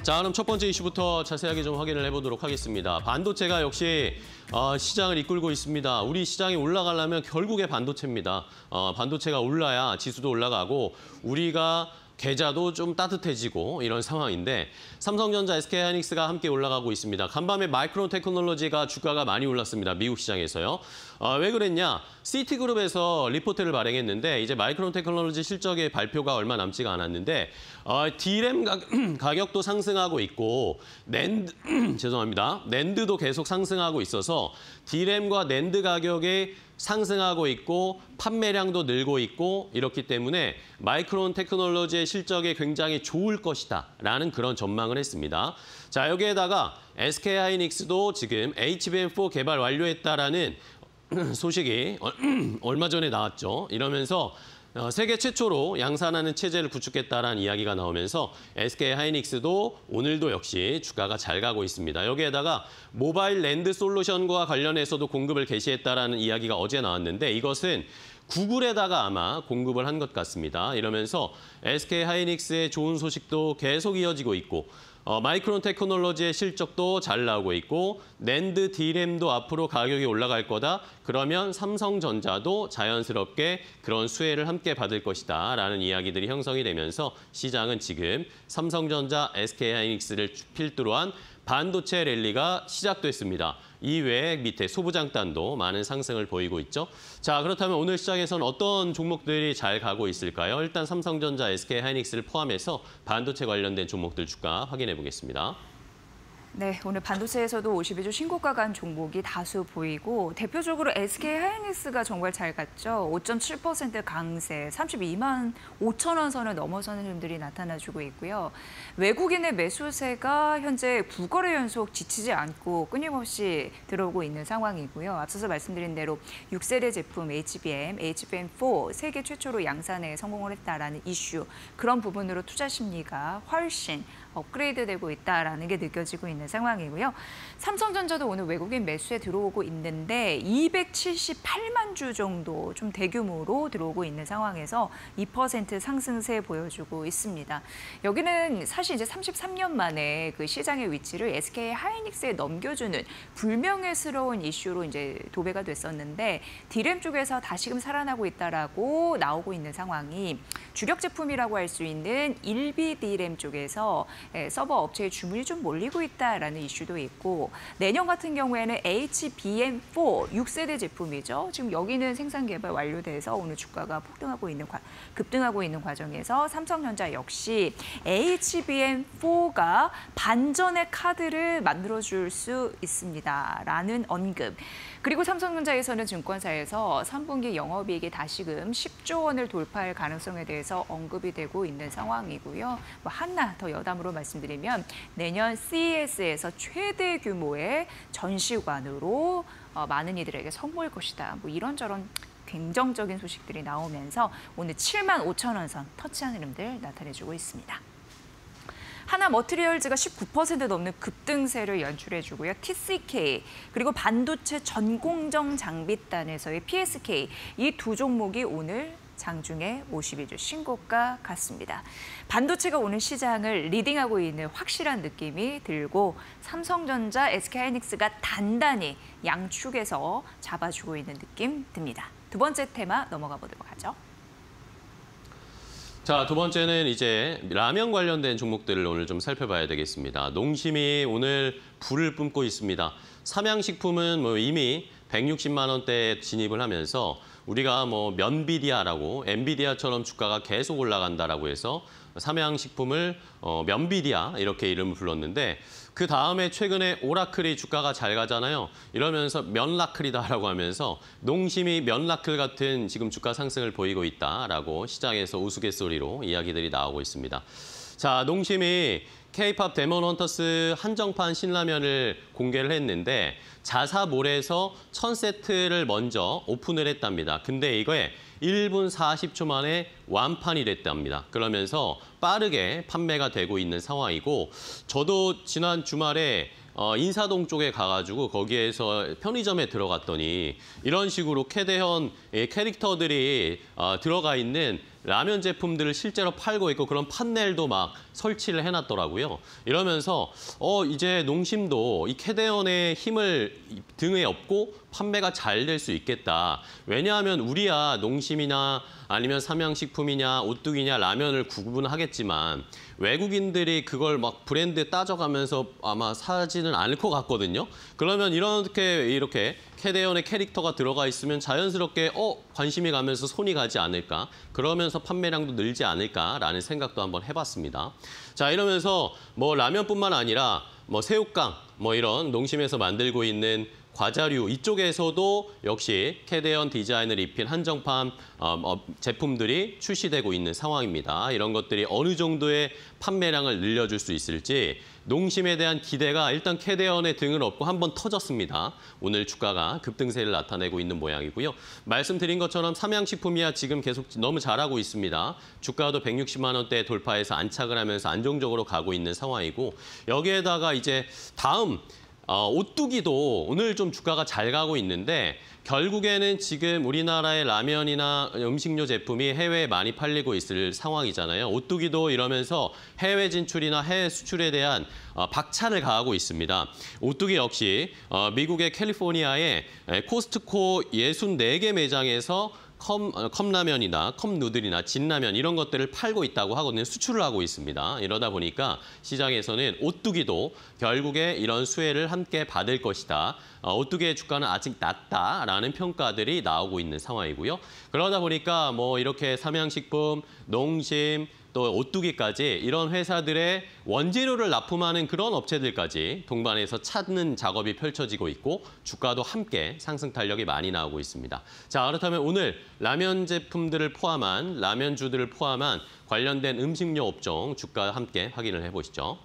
자, 그럼 첫 번째 이슈부터 자세하게 좀 확인을 해보도록 하겠습니다. 반도체가 역시 시장을 이끌고 있습니다. 우리 시장이 올라가려면 결국에 반도체입니다. 반도체가 올라야 지수도 올라가고 우리가 계좌도 좀 따뜻해지고 이런 상황인데 삼성전자, SK하이닉스가 함께 올라가고 있습니다. 간밤에 마이크론 테크놀로지가 주가가 많이 올랐습니다. 미국 시장에서요. 왜 그랬냐? 시티그룹에서 리포트를 발행했는데 이제 마이크론 테크놀로지 실적의 발표가 얼마 남지가 않았는데 D램 가격도 상승하고 있고 죄송합니다. 낸드도 계속 상승하고 있어서 D램과 낸드 가격이 상승하고 있고 판매량도 늘고 있고 이렇기 때문에 마이크론 테크놀로지의 실적이 굉장히 좋을 것이다라는 그런 전망을 했습니다. 자, 여기에다가 SK하이닉스도 지금 HBM4 개발 완료했다라는 소식이 얼마 전에 나왔죠. 이러면서 세계 최초로 양산하는 체제를 구축했다라는 이야기가 나오면서 SK하이닉스도 오늘도 역시 주가가 잘 가고 있습니다. 여기에다가 모바일 랜드 솔루션과 관련해서도 공급을 개시했다라는 이야기가 어제 나왔는데 이것은 구글에다가 아마 공급을 한 것 같습니다. 이러면서 SK하이닉스의 좋은 소식도 계속 이어지고 있고 마이크론 테크놀로지의 실적도 잘 나오고 있고 낸드 D램도 앞으로 가격이 올라갈 거다. 그러면 삼성전자도 자연스럽게 그런 수혜를 함께 받을 것이다 라는 이야기들이 형성이 되면서 시장은 지금 삼성전자, SK하이닉스를 필두로 한 반도체 랠리가 시작됐습니다. 이외에 밑에 소부장단도 많은 상승을 보이고 있죠. 자, 그렇다면 오늘 시장에서는 어떤 종목들이 잘 가고 있을까요? 일단 삼성전자, SK하이닉스를 포함해서 반도체 관련된 종목들 주가 확인해 보겠습니다. 네, 오늘 반도체에서도 52주 신고가 간 종목이 다수 보이고 대표적으로 SK하이닉스가 정말 잘 갔죠. 5.7% 강세, 32만 5천 원 선을 넘어서는 흐름들이 나타나주고 있고요. 외국인의 매수세가 현재 9거래 연속 지치지 않고 끊임없이 들어오고 있는 상황이고요. 앞서서 말씀드린 대로 6세대 제품 HBM4 세계 최초로 양산에 성공을 했다라는 이슈, 그런 부분으로 투자 심리가 훨씬 업그레이드되고 있다라는 게 느껴지고 있는 상황이고요. 삼성전자도 오늘 외국인 매수에 들어오고 있는데 278만 주 정도 좀 대규모로 들어오고 있는 상황에서 2% 상승세 보여주고 있습니다. 여기는 사실 이제 33년 만에 그 시장의 위치를 SK하이닉스에 넘겨주는 불명예스러운 이슈로 이제 도배가 됐었는데 D램 쪽에서 다시금 살아나고 있다라고 나오고 있는 상황이 주력 제품이라고 할 수 있는 1B D램 쪽에서 서버 업체의 주문이 좀 몰리고 있다라는 이슈도 있고 내년 같은 경우에는 HBM4 6세대 제품이죠. 지금 여기는 생산 개발 완료돼서 오늘 주가가 급등하고 있는 과정에서 삼성전자 역시 HBM4가 반전의 카드를 만들어줄 수 있습니다라는 언급. 그리고 삼성전자에서는 증권사에서 3분기 영업이익이 다시금 10조 원을 돌파할 가능성에 대해서 언급이 되고 있는 상황이고요. 하나 더 여담으로 말씀드리면 내년 CES에서 최대 규모의 전시관으로 많은 이들에게 선보일 것이다. 이런저런 긍정적인 소식들이 나오면서 오늘 7만 5천 원 선 터치하는 흐름들 나타내주고 있습니다. 하나 머티리얼즈가 19% 넘는 급등세를 연출해주고요. TCK 그리고 반도체 전공정 장비단에서의 PSK 이 두 종목이 오늘 장중에 52주 신고가 갔습니다. 반도체가 오늘 시장을 리딩하고 있는 확실한 느낌이 들고 삼성전자, SK하이닉스가 단단히 양축에서 잡아주고 있는 느낌 듭니다. 두 번째 테마 넘어가 보도록 하죠. 자, 두 번째는 이제 라면 관련된 종목들을 오늘 좀 살펴봐야 되겠습니다. 농심이 오늘 불을 뿜고 있습니다. 삼양식품은 이미 160만 원대에 진입을 하면서 우리가 면비디아라고 엔비디아처럼 주가가 계속 올라간다라고 해서 삼양식품을 면비디아 이렇게 이름을 불렀는데 그 다음에 최근에 오라클이 주가가 잘 가잖아요. 이러면서 면라클이다라고 하면서 농심이 면라클 같은 지금 주가 상승을 보이고 있다라고 시장에서 우스갯소리로 이야기들이 나오고 있습니다. 자, 농심이 K-팝 데몬 헌터스 한정판 신라면을 공개를 했는데 자사몰에서 1000세트를 먼저 오픈을 했답니다. 근데 이거에 1분 40초 만에 완판이 됐답니다. 그러면서 빠르게 판매가 되고 있는 상황이고 저도 지난 주말에 인사동 쪽에 가가지고 거기에서 편의점에 들어갔더니 이런 식으로 캐대현 캐릭터들이 들어가 있는 라면 제품들을 실제로 팔고 있고 그런 판넬도 막 설치를 해놨더라고요. 이러면서 이제 농심도 이 캐대현의 힘을 등에 업고 판매가 잘 될 수 있겠다. 왜냐하면 우리야 농심이나 아니면 삼양식품이냐 오뚜기냐 라면을 구분하겠지만 외국인들이 그걸 막 브랜드 따져가면서 아마 사지는 않을 것 같거든요. 그러면 이렇게 캐대현의 캐릭터가 들어가 있으면 자연스럽게 관심이 가면서 손이 가지 않을까. 그러면서 판매량도 늘지 않을까라는 생각도 한번 해봤습니다. 자, 이러면서 뭐 라면뿐만 아니라 뭐 새우깡 뭐 이런 농심에서 만들고 있는 과자류 이쪽에서도 역시 캐대현 디자인을 입힌 한정판 제품들이 출시되고 있는 상황입니다. 이런 것들이 어느 정도의 판매량을 늘려줄 수 있을지 농심에 대한 기대가 일단 캐대현의 등을 업고 한번 터졌습니다. 오늘 주가가 급등세를 나타내고 있는 모양이고요. 말씀드린 것처럼 삼양식품이야 지금 계속 너무 잘하고 있습니다. 주가도 160만 원대 돌파해서 안착을 하면서 안정적으로 가고 있는 상황이고 여기에다가 이제 다음 오뚜기도 오늘 좀 주가가 잘 가고 있는데 결국에는 지금 우리나라의 라면이나 음식료 제품이 해외에 많이 팔리고 있을 상황이잖아요. 오뚜기도 이러면서 해외 진출이나 해외 수출에 대한 박차를 가하고 있습니다. 오뚜기 역시 미국의 캘리포니아의 코스트코 64개 매장에서 컵라면이나 컵누들이나 진라면 이런 것들을 팔고 있다고 하거든요. 수출을 하고 있습니다. 이러다 보니까 시장에서는 오뚜기도 결국에 이런 수혜를 함께 받을 것이다. 오뚜기의 주가는 아직 낮다라는 평가들이 나오고 있는 상황이고요. 그러다 보니까 뭐 이렇게 삼양식품, 농심, 또 오뚜기까지 이런 회사들의 원재료를 납품하는 그런 업체들까지 동반해서 찾는 작업이 펼쳐지고 있고 주가도 함께 상승 탄력이 많이 나오고 있습니다. 자, 그렇다면 오늘 라면 제품들을 포함한 라면주들을 포함한 관련된 음식료 업종 주가 함께 확인을 해보시죠.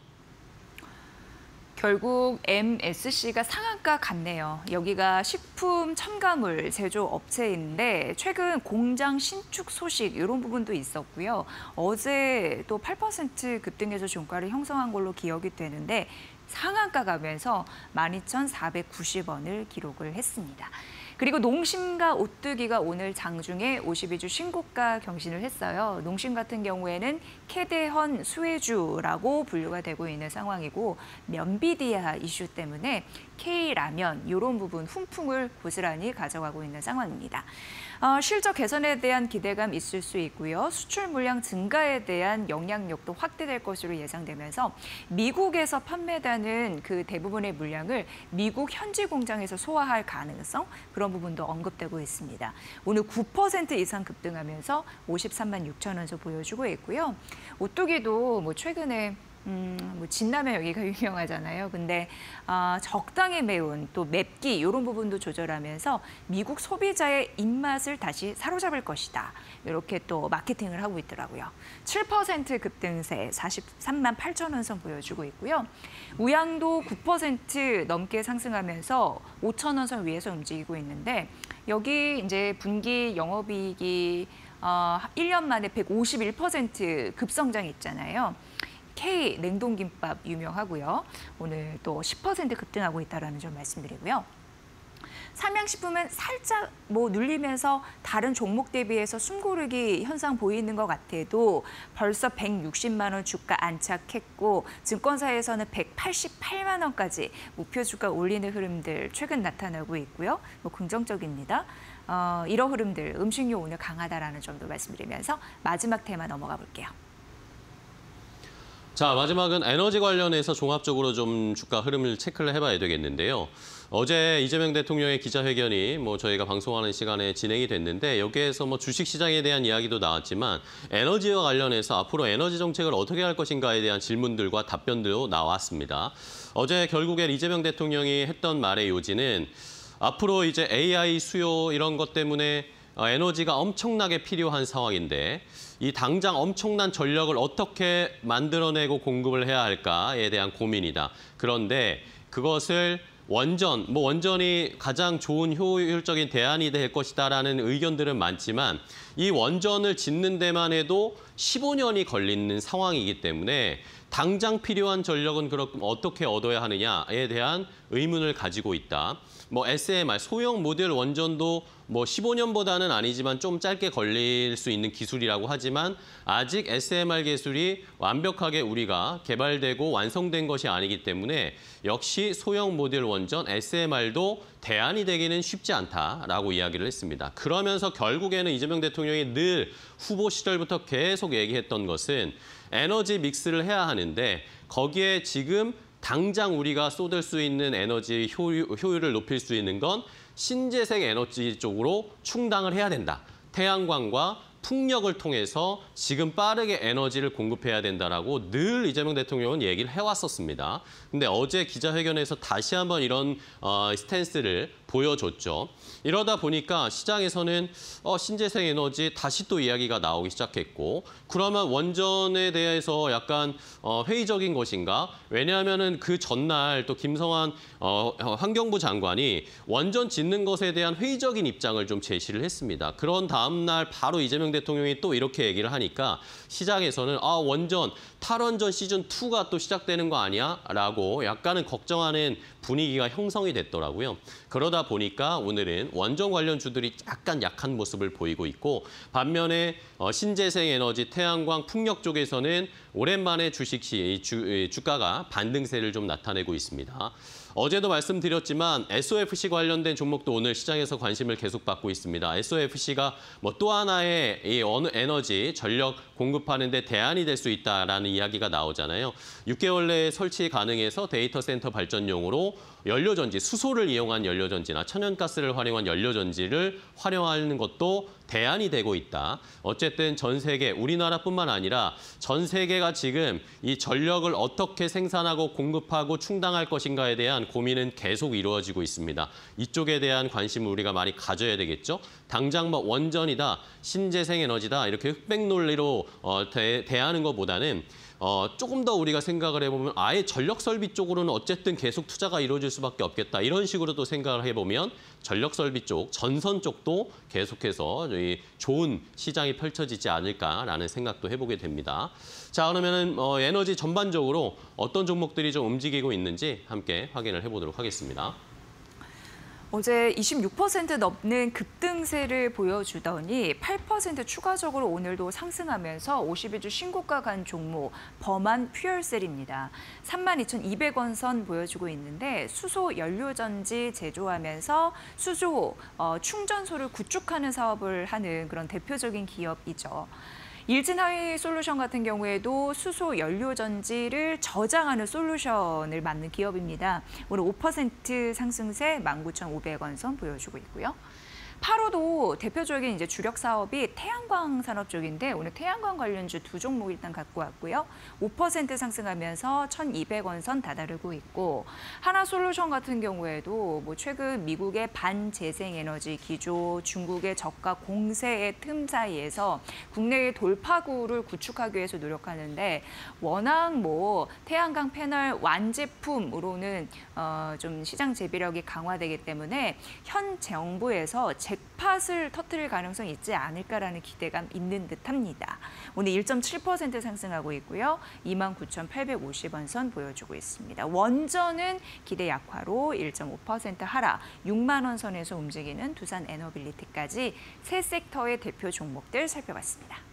결국 MSC가 상한가 갔네요. 여기가 식품 첨가물 제조 업체인데 최근 공장 신축 소식 이런 부분도 있었고요. 어제 또 8% 급등해서 종가를 형성한 걸로 기억이 되는데 상한가 가면서 12,490원을 기록을 했습니다. 그리고 농심과 오뚜기가 오늘 장중에 52주 신고가 경신을 했어요. 농심 같은 경우에는 캐대헌 수혜주라고 분류가 되고 있는 상황이고 면비디아 이슈 때문에 K라면 이런 부분 훈풍을 고스란히 가져가고 있는 상황입니다. 실적 개선에 대한 기대감 있을 수 있고요. 수출 물량 증가에 대한 영향력도 확대될 것으로 예상되면서 미국에서 판매되는 그 대부분의 물량을 미국 현지 공장에서 소화할 가능성 그런 부분도 언급되고 있습니다. 오늘 9% 이상 급등하면서 53만 6천 원에서 보여주고 있고요. 오뚜기도 뭐 최근에 뭐 진라면 여기가 유명하잖아요. 근데 적당히 매운 또 맵기 이런 부분도 조절하면서 미국 소비자의 입맛을 다시 사로잡을 것이다. 이렇게 또 마케팅을 하고 있더라고요. 7% 급등세 43만 8천 원 선 보여주고 있고요. 우양도 9% 넘게 상승하면서 5천 원 선 위에서 움직이고 있는데 여기 이제 분기 영업이익이 1년 만에 151% 급성장이 있잖아요. K 냉동김밥 유명하고요. 오늘 또 10% 급등하고 있다는 점 말씀드리고요. 삼양식품은 살짝 뭐 눌리면서 다른 종목 대비해서 숨고르기 현상 보이는 것 같아도 벌써 160만 원 주가 안착했고 증권사에서는 188만 원까지 목표 주가 올리는 흐름들 최근 나타나고 있고요. 뭐 긍정적입니다. 이런 흐름들 음식료 오늘 강하다라는 점도 말씀드리면서 마지막 테마 넘어가 볼게요. 자, 마지막은 에너지 관련해서 종합적으로 좀 주가 흐름을 체크를 해봐야 되겠는데요. 어제 이재명 대통령의 기자회견이 뭐 저희가 방송하는 시간에 진행이 됐는데 여기에서 뭐 주식시장에 대한 이야기도 나왔지만 에너지와 관련해서 앞으로 에너지 정책을 어떻게 할 것인가에 대한 질문들과 답변도 나왔습니다. 어제 결국에 이재명 대통령이 했던 말의 요지는 앞으로 이제 AI 수요 이런 것 때문에 에너지가 엄청나게 필요한 상황인데 이 당장 엄청난 전력을 어떻게 만들어내고 공급을 해야 할까에 대한 고민이다. 그런데 그것을 원전이 가장 좋은 효율적인 대안이 될 것이다라는 의견들은 많지만 이 원전을 짓는 데만 해도 15년이 걸리는 상황이기 때문에 당장 필요한 전력은 그럼 어떻게 얻어야 하느냐에 대한 의문을 가지고 있다. 뭐 SMR, 소형 모듈 원전도 뭐 15년보다는 아니지만 좀 짧게 걸릴 수 있는 기술이라고 하지만 아직 SMR 기술이 완벽하게 우리가 개발되고 완성된 것이 아니기 때문에 역시 소형 모듈 원전 SMR도 대안이 되기는 쉽지 않다라고 이야기를 했습니다. 그러면서 결국에는 이재명 대통령이 늘 후보 시절부터 계속 얘기했던 것은 에너지 믹스를 해야 하는데 거기에 지금 당장 우리가 쏟을 수 있는 에너지 효율을 높일 수 있는 건 신재생 에너지 쪽으로 충당을 해야 된다. 태양광과 풍력을 통해서 지금 빠르게 에너지를 공급해야 된다라고 늘 이재명 대통령은 얘기를 해왔었습니다. 근데 어제 기자회견에서 다시 한번 이런 스탠스를 보여줬죠. 이러다 보니까 시장에서는 신재생 에너지 다시 또 이야기가 나오기 시작했고 그러면 원전에 대해서 약간 회의적인 것인가? 왜냐하면은 그 전날 또 김성환 환경부 장관이 원전 짓는 것에 대한 회의적인 입장을 좀 제시를 했습니다. 그런 다음 날 바로 이재명 대통령이 또 이렇게 얘기를 하니까 시장에서는 원전 탈원전 시즌2가 또 시작되는 거 아니야? 라고 약간은 걱정하는 분위기가 형성이 됐더라고요. 그러다 보니까 오늘은 원전 관련주들이 약간 약한 모습을 보이고 있고 반면에 신재생 에너지, 태양광, 풍력 쪽에서는 오랜만에 주가가 반등세를 좀 나타내고 있습니다. 어제도 말씀드렸지만 SOFC 관련된 종목도 오늘 시장에서 관심을 계속 받고 있습니다. SOFC가 뭐 또 하나의 이 에너지, 전력 공급하는 데 대안이 될 수 있다라는 이야기가 나오잖아요. 6개월 내에 설치 가능해서 데이터 센터 발전용으로 연료전지, 수소를 이용한 연료전지나 천연가스를 활용한 연료전지를 활용하는 것도 대안이 되고 있다. 어쨌든 전 세계, 우리나라뿐만 아니라 전 세계가 지금 이 전력을 어떻게 생산하고 공급하고 충당할 것인가에 대한 고민은 계속 이루어지고 있습니다. 이쪽에 대한 관심을 우리가 많이 가져야 되겠죠. 당장 뭐 원전이다, 신재생 에너지다 이렇게 흑백 논리로 대하는 것보다는 조금 더 우리가 생각을 해보면 아예 전력 설비 쪽으로는 어쨌든 계속 투자가 이루어질 수밖에 없겠다. 이런 식으로 또 생각을 해보면 전력 설비 쪽, 전선 쪽도 계속해서 좋은 시장이 펼쳐지지 않을까라는 생각도 해보게 됩니다. 자, 그러면은 에너지 전반적으로 어떤 종목들이 좀 움직이고 있는지 함께 확인을 해보도록 하겠습니다. 어제 26% 넘는 급등세를 보여주더니 8% 추가적으로 오늘도 상승하면서 52주 신고가 간 종목 범한 퓨얼셀입니다. 32,200원 선 보여주고 있는데 수소 연료전지 제조하면서 수소 충전소를 구축하는 사업을 하는 그런 대표적인 기업이죠. 일진하이 솔루션 같은 경우에도 수소 연료전지를 저장하는 솔루션을 맡는 기업입니다. 오늘 5% 상승세 19,500원 선 보여주고 있고요. 8호도 대표적인 이제 주력 사업이 태양광 산업 쪽인데 오늘 태양광 관련주 두 종목 일단 갖고 왔고요. 5% 상승하면서 1,200원 선 다다르고 있고 하나솔루션 같은 경우에도 뭐 최근 미국의 반재생에너지 기조, 중국의 저가 공세의 틈 사이에서 국내의 돌파구를 구축하기 위해서 노력하는데 워낙 뭐 태양광 패널 완제품으로는 좀 시장 재배력이 강화되기 때문에 현 정부에서 잭팟을 터뜨릴 가능성이 있지 않을까라는 기대감 있는 듯합니다. 오늘 1.7% 상승하고 있고요. 29,850원 선 보여주고 있습니다. 원전은 기대 약화로 1.5% 하락, 6만 원 선에서 움직이는 두산 에너빌리티까지 세 섹터의 대표 종목들 살펴봤습니다.